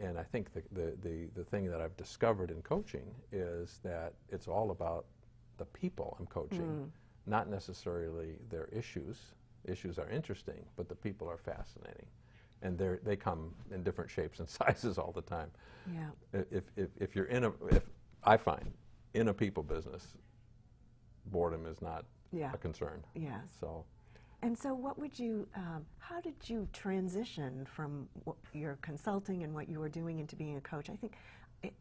And I think the thing that I've discovered in coaching is that it's all about the people I'm coaching, not necessarily their issues. Issues are interesting, but the people are fascinating. And they come in different shapes and sizes all the time. Yeah. If you're if I find in a people business, boredom is not a concern. Yes. So. And so what would you, how did you transition from your consulting and what you were doing into being a coach? I think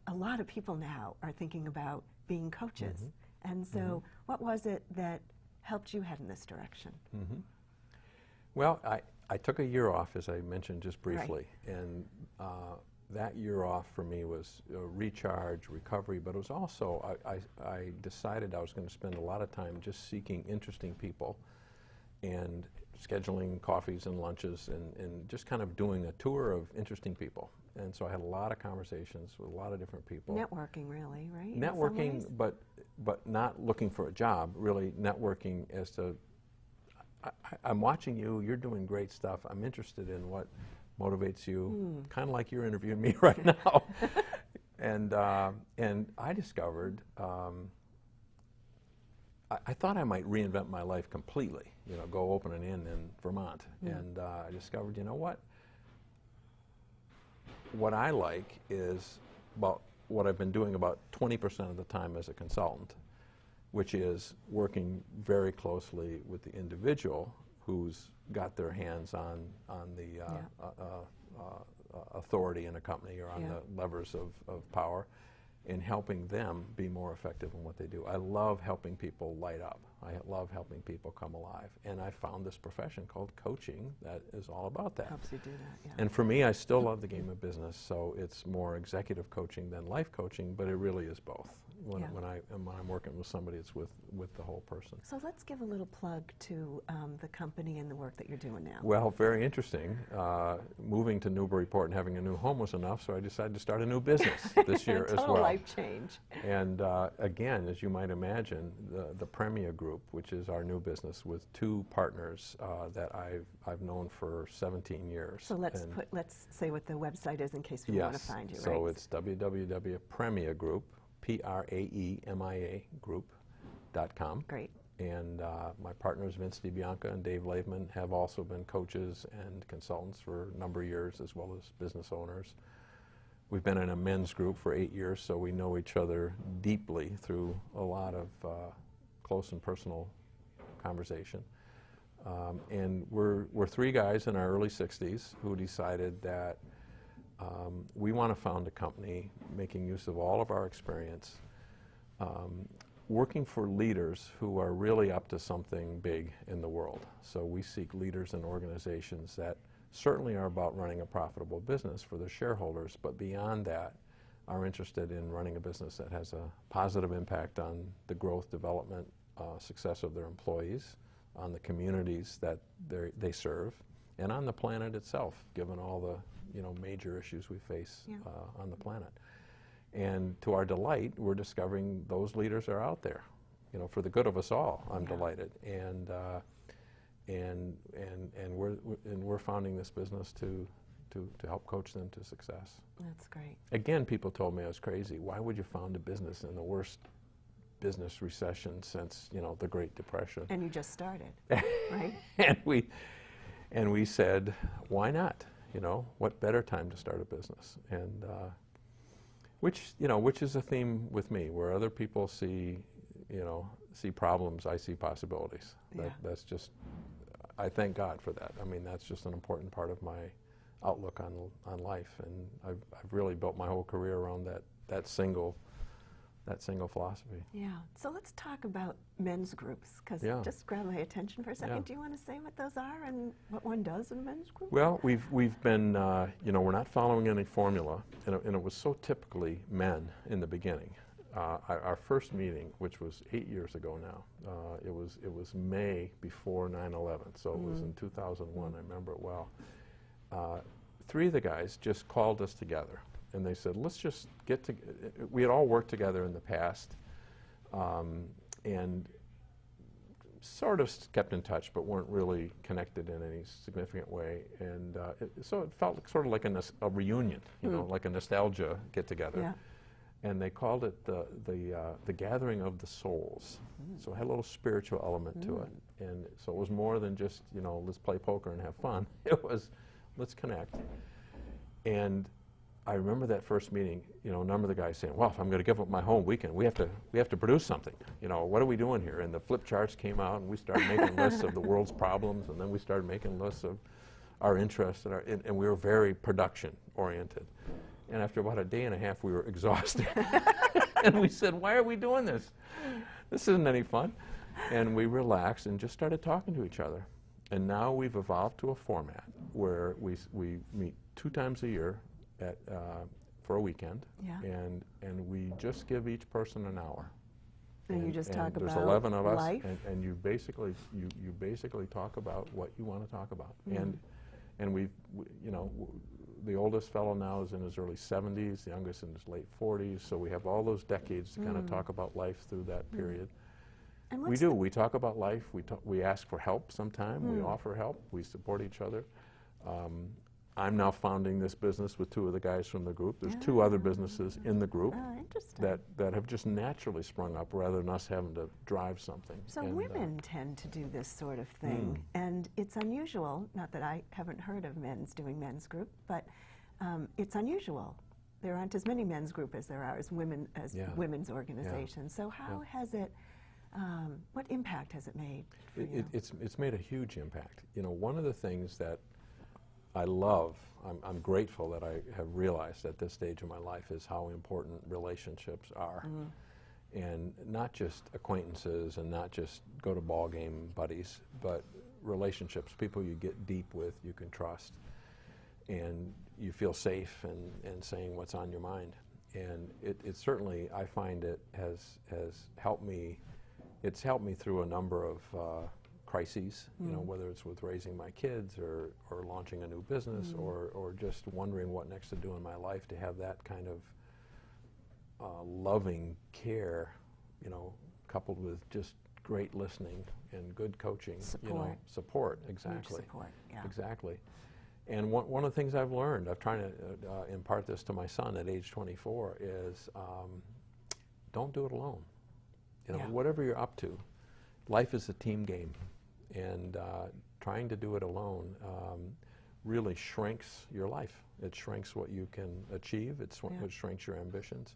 a lot of people now are thinking about being coaches. And so what was it that helped you head in this direction? Well, I took a year off, as I mentioned just briefly, and that year off for me was recharge, recovery, but it was also, I decided I was going to spend a lot of time just seeking interesting people and scheduling coffees and lunches and just kind of doing a tour of interesting people. And so I had a lot of conversations with a lot of different people. Networking, really, right? Networking, but not looking for a job, really networking as to, I'm watching you, you're doing great stuff, I'm interested in what motivates you, kind of like you're interviewing me right now. And I discovered, I thought I might reinvent my life completely, you know, go open an inn in Vermont. And I discovered, you know what I like is about what I've been doing about 20% of the time as a consultant, which is working very closely with the individual who's got their hands on the authority in a company or on the levers of power, and helping them be more effective in what they do. I love helping people light up. I love helping people come alive. And I found this profession called coaching that is all about that. Helps you do that, yeah. And for me, I still love the game of business, so it's more executive coaching than life coaching, but it really is both. When I'm working with somebody, it's with the whole person. So let's give a little plug to the company and the work that you're doing now. Well, very interesting. Moving to Newburyport and having a new home was enough, so I decided to start a new business this year as well. Total life change. And again, as you might imagine, the Praemia Group, which is our new business with two partners that I've known for 17 years. So let's say what the website is in case we want to find you. So it's www.Praemia Group, Praemia Group.com. Great. And my partners Vince DiBianca and Dave Laveman have also been coaches and consultants for a number of years, as well as business owners. We've been in a men's group for 8 years, so we know each other deeply through a lot of close and personal conversation. And we're three guys in our early 60s who decided that we want to found a company making use of all of our experience, working for leaders who are really up to something big in the world. So we seek leaders and organizations that certainly are about running a profitable business for their shareholders, but beyond that are interested in running a business that has a positive impact on the growth, development, success of their employees, on the communities that they serve, and on the planet itself, given all the major issues we face on the planet. And to our delight, we're discovering those leaders are out there, for the good of us all. I'm delighted, and we're founding this business to help coach them to success. That's great. Again, people told me I was crazy. Why would you found a business in the worst business recession since the Great Depression? And you just started, right? and we said, why not? What better time to start a business? And which is a theme with me, where other people see problems, I see possibilities. That's just, I thank God for that. I mean, that's just an important part of my outlook on life, and I've really built my whole career around that single philosophy. Yeah. So let's talk about men's groups, because it just grabbed my attention for a second. Yeah. Do you want to say what those are and what one does in a men's group? Well, we've been, we're not following any formula, and it was so typically men in the beginning. Our first meeting, which was 8 years ago now, it was May before 9/11, so it was in 2001. I remember it well. Three of the guys just called us together. And they said, let's just get to, we had all worked together in the past, and sort of kept in touch, but weren't really connected in any significant way. And so it felt sort of like a reunion, you know, like a nostalgia get-together. Yeah. And they called it the Gathering of the Souls. So it had a little spiritual element to it. And so it was more than just, you know, let's play poker and have fun. It was, let's connect. And I remember that first meeting, you know, a number of the guys saying, well, if I'm going to give up my whole weekend, we have to produce something. You know, what are we doing here? And the flip charts came out, and we started making lists of the world's problems, and then we started making lists of our interests, and we were very production-oriented. And after about a day and a half, we were exhausted. And we said, why are we doing this? This isn't any fun. And we relaxed and just started talking to each other. And now we've evolved to a format where we meet 2 times a year for a weekend, and we just give each person an hour. And you just talk about there's 11 of us, life? and you basically talk about what you want to talk about. And you know, the oldest fellow now is in his early 70s, the youngest in his late 40s. So we have all those decades to kind of talk about life through that period. And we talk about life. We ask for help sometime. We offer help. We support each other. I'm now founding this business with 2 of the guys from the group. There's 2 other businesses in the group that have just naturally sprung up rather than us having to drive something. So women tend to do this sort of thing, and it's unusual, not that I haven't heard of men's doing men's group, but it's unusual. There aren't as many men's group as there are as women's organizations. So how has it, what impact has it made for you? It's made a huge impact. You know, one of the things that I love, I'm grateful that I have realized at this stage of my life is how important relationships are. And not just acquaintances and not just go to ball game buddies, but relationships, people you get deep with, you can trust, and you feel safe in saying what's on your mind. And it certainly, I find it has helped me. It's helped me through a number of crises, you know, whether it's with raising my kids or launching a new business or just wondering what next to do in my life, to have that kind of loving care, you know, coupled with just great listening and good coaching. Support. You know, support, exactly. Huge support, yeah. Exactly. And one of the things I've learned, I'm trying to impart this to my son at age 24, is don't do it alone. You know, whatever you're up to, life is a team game. And trying to do it alone really shrinks your life. It shrinks what you can achieve. It shrinks your ambitions.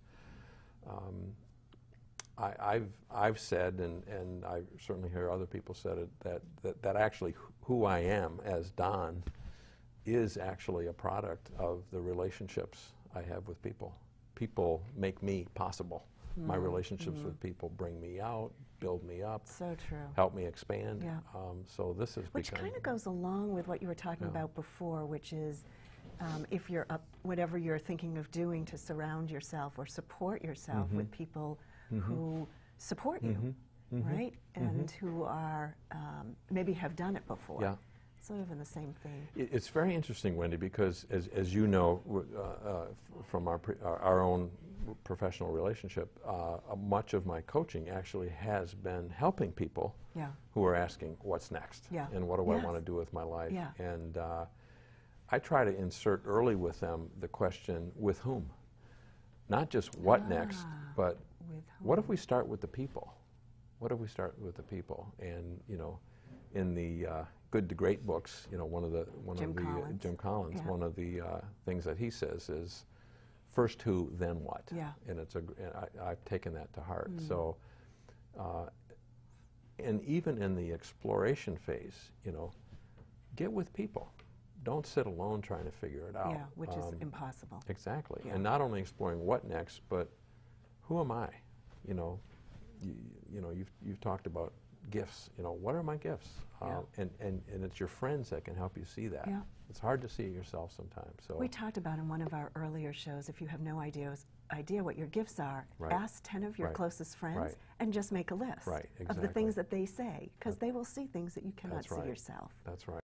I've said, and I certainly hear other people said it, that actually who I am as Don is actually a product of the relationships I have with people. People make me possible. My relationships with people bring me out, build me up, so true, help me expand. So this is which kind of goes along with what you were talking about before, which is if you're up, whatever you're thinking of doing to surround yourself or support yourself with people who support you, right, and who are maybe have done it before. Sort of in the same thing. It's very interesting, Wendy, because as you know from our own professional relationship, much of my coaching actually has been helping people who are asking what's next and what do I want to do with my life. And I try to insert early with them the question, with whom? Not just what next, but what if we start with the people? What if we start with the people? And you know, in the Good to Great books, you know, Jim Collins, one of the things that he says is, first who, then what. And I've taken that to heart. So, and even in the exploration phase, you know, get with people. Don't sit alone trying to figure it out. Which is impossible. Exactly. And not only exploring what next, but who am I? You know, you've talked about gifts. You know, what are my gifts? And it's your friends that can help you see that. It's hard to see it yourself sometimes. So we talked about in one of our earlier shows, if you have no idea what your gifts are, ask 10 of your closest friends and just make a list of the things that they say, because they will see things that you cannot see yourself. That's right.